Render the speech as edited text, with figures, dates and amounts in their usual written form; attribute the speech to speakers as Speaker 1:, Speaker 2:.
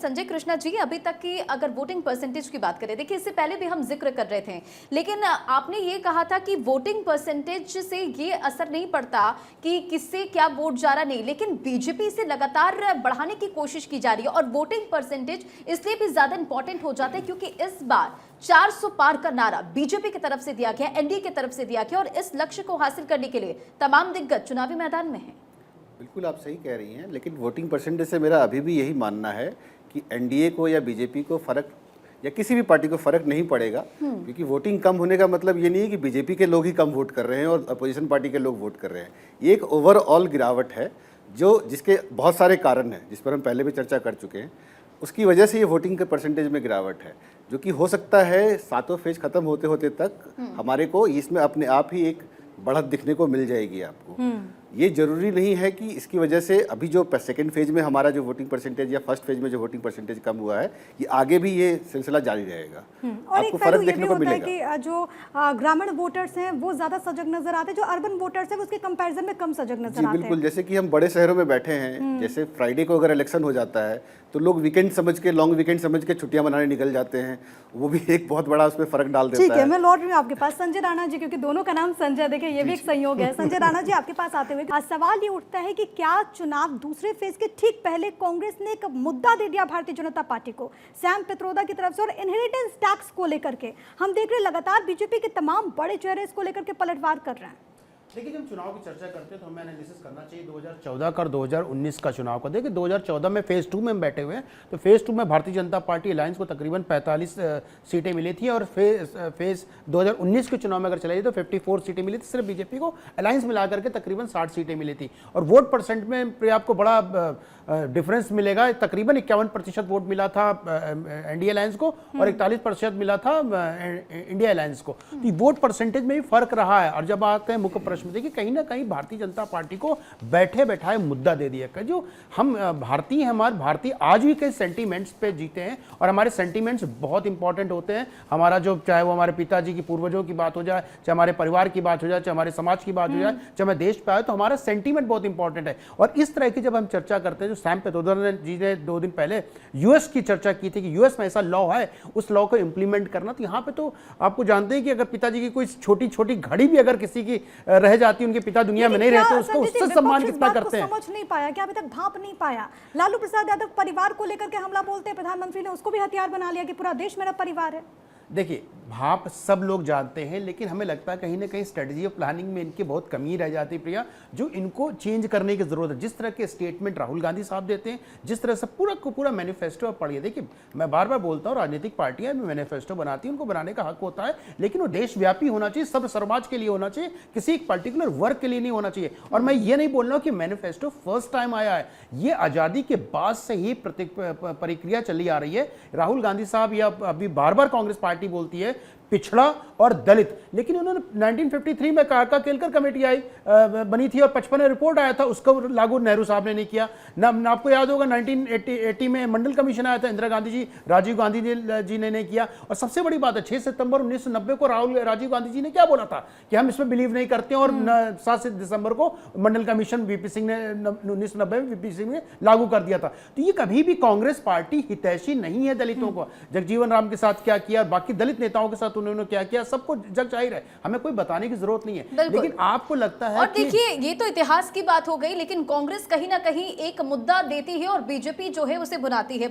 Speaker 1: संजय कृष्णा जी, अभी तक की अगर वोटिंग परसेंटेज की बात करें, देखिए इससे पहले भी हम जिक्र कर रहे थे, लेकिन आपने ये कहा था कि वोटिंग परसेंटेज से ये असर नहीं पड़ता कि किससे क्या वोट जा रहा, नहीं, लेकिन बीजेपी से लगातार बढ़ाने की कोशिश की जा रही है और वोटिंग परसेंटेज इसलिए भी ज्यादा इंपॉर्टेंट हो जाता है क्योंकि इस बार 400 पार का नारा बीजेपी की तरफ से दिया गया, एनडीए की तरफ से दिया गया और इस लक्ष्य को हासिल करने के लिए तमाम दिग्गज चुनावी मैदान में हैं।
Speaker 2: बिल्कुल आप सही कह रही हैं, लेकिन वोटिंग परसेंटेज से मेरा अभी भी यही मानना है कि एनडीए को या बीजेपी को फर्क या किसी भी पार्टी को फर्क नहीं पड़ेगा, क्योंकि वोटिंग कम होने का मतलब ये नहीं है कि बीजेपी के लोग ही कम वोट कर रहे हैं और अपोजिशन पार्टी के लोग वोट कर रहे हैं। ये एक ओवरऑल गिरावट है जिसके बहुत सारे कारण हैं, जिस पर हम पहले भी चर्चा कर चुके हैं। उसकी वजह से ये वोटिंग के परसेंटेज में गिरावट है, जो कि हो सकता है सातों फेज खत्म होते होते तक हमारे को इसमें अपने आप ही एक बढ़त दिखने को मिल जाएगी आपको। ये जरूरी नहीं है कि इसकी वजह से अभी जो सेकंड फेज में हमारा जो वोटिंग परसेंटेज या फर्स्ट फेज में जो वोटिंग परसेंटेज कम हुआ है, ये आगे भी ये सिलसिला जारी रहेगा।
Speaker 3: और
Speaker 2: आपको फर्क देखने को मिलेगा
Speaker 3: कि जो ग्रामीण वोटर्स हैं वो ज्यादा सजग नजर आते हैं, जो अर्बन वोटर्स हैं वो उसके कंपैरिजन में कम सजग नजर आते हैं।
Speaker 2: बिल्कुल, जैसे कि हम बड़े शहरों में बैठे हैं, जैसे फ्राइडे को अगर इलेक्शन हो जाता है तो लोग वीकेंड समझ के, लॉन्ग वीकेंड समझ के छुट्टियां मनाने निकल जाते हैं, वो भी एक बहुत बड़ा उसमें फर्क डाल देता है।
Speaker 3: ठीक है, मैं लौट रही हूँ आपके पास संजय राणा जी, क्योंकि दोनों का नाम संजय, देखिए ये भी एक संयोग है। संजय राणा जी, आपके पास आते हुए सवाल ये उठता है कि क्या चुनाव दूसरे फेज के ठीक पहले कांग्रेस ने एक मुद्दा दे दिया भारतीय जनता पार्टी को सैम पित्रोदा की तरफ से, और इनहेरिटेंस टैक्स को लेकर के हम देख रहे हैं लगातार बीजेपी के तमाम बड़े चेहरे इसको लेकर के पलटवार कर रहे हैं।
Speaker 4: देखिए, जब चुनाव की चर्चा करते हैं तो हमें एनालिसिस करना चाहिए 2014 का और 2019 का चुनाव का। देखिए 2014 में फेज 2 में हम बैठे हुए हैं, तो फेज 2 में भारतीय जनता पार्टी अलायंस को तकरीबन 45 सीटें मिली थी और फेज 2019 के चुनाव में अगर चले तो 54 सीटें मिली थी, सिर्फ बीजेपी को अलायंस मिला करके तकरीबन 60 सीटें मिली थी। और वोट परसेंट में आपको बड़ा डिफरेंस मिलेगा, तकरीबन 51% वोट मिला था एनडीए अलायंस को और 41% मिला था इंडिया अलायंस को। तो वोट परसेंटेज में भी फर्क रहा है। और जब आते हैं मुख्य प्रश्न, देखिए कहीं ना कहीं भारतीय जनता पार्टी को बैठे बैठाए मुद्दा दे दिया, जो हम भारतीय हैं, हमारे भारतीय आज भी कई सेंटीमेंट्स पे जीते हैं और हमारे सेंटीमेंट्स बहुत इंपॉर्टेंट होते हैं। हमारा जो, चाहे वो हमारे पिताजी की पूर्वजों की बात हो जाए, चाहे हमारे परिवार की बात हो जाए, चाहे हमारे समाज की बात हो जाए, चाहे हमारे देश पे आए, तो हमारा सेंटीमेंट बहुत इंपॉर्टेंट है। और इस तरह की जब हम चर्चा करते हैं, जो सैम पित्रोदा जी ने 2 दिन पहले यूएस की चर्चा की थी कि यूएस में ऐसा लॉ है, उस लॉ को इंप्लीमेंट करना, तो यहाँ पे तो आपको जानते हैं कि अगर पिताजी की कोई छोटी छोटी घड़ी भी अगर किसी की रह जाती, उनके पिता दुनिया में नहीं रहते, उसको उससे सम्मान कितना करते हैं।
Speaker 3: समझ नहीं पाया, क्या अभी तक भाप नहीं पाया। लालू प्रसाद यादव परिवार को लेकर के हमला बोलते हैं, प्रधानमंत्री ने उसको भी हथियार बना लिया कि पूरा देश मेरा परिवार है।
Speaker 4: देखिए, भाप सब लोग जानते हैं, लेकिन हमें लगता है कहीं ना कहीं स्ट्रेटजी ऑफ प्लानिंग में इनकी बहुत कमी रह जाती है प्रिया, जो इनको चेंज करने की जरूरत है। जिस तरह के स्टेटमेंट राहुल गांधी साहब देते हैं, जिस तरह से पूरा को पूरा मैनिफेस्टो आप पढ़िए। देखिए, मैं बार बार बोलता हूँ, राजनीतिक पार्टियां मैनिफेस्टो बनाती हैं, उनको बनाने का हक होता है, लेकिन वो देशव्यापी होना चाहिए, सब समाज के लिए होना चाहिए, किसी एक पर्टिकुलर वर्ग के लिए नहीं होना चाहिए। और मैं ये नहीं बोल रहा हूँ कि मैनिफेस्टो फर्स्ट टाइम आया है, ये आजादी के बाद से ही प्रक्रिया चली आ रही है। राहुल गांधी साहब या अभी बार बार कांग्रेस पार्टी बोलती है पिछड़ा और दलित, लेकिन उन्होंने 1953 में काका केलकर कमेटी आई बनी थी और 55 में रिपोर्ट आया था, उसको लागू नेहरू साहब ने नहीं किया ना। आपको याद होगा 1980 में मंडल कमीशन आया था, इंदिरा गांधी जी, राजीव गांधी जी ने नहीं किया। और सबसे बड़ी बात है, 6 सितंबर 1990 को राजीव गांधी जी ने क्या बोला था कि हम इसमें बिलीव नहीं करते हैं, और 7 दिसंबर को मंडल कमीशन वीपी सिंह ने 1990 में वीपी सिंह ने लागू कर दिया था। तो ये कभी भी कांग्रेस पार्टी हितैषी नहीं है दलितों को। जगजीवन राम के साथ क्या किया, बाकी दलित नेताओं के साथ उन्होंने क्या किया, सबको जग जाहिर है, हमें कोई बताने की जरूरत नहीं है। लेकिन आपको लगता है,
Speaker 1: और देखिए ये तो इतिहास की बात हो गई, लेकिन कांग्रेस कहीं ना कहीं एक मुद्दा देती है और बीजेपी जो है उसे बुनाती है।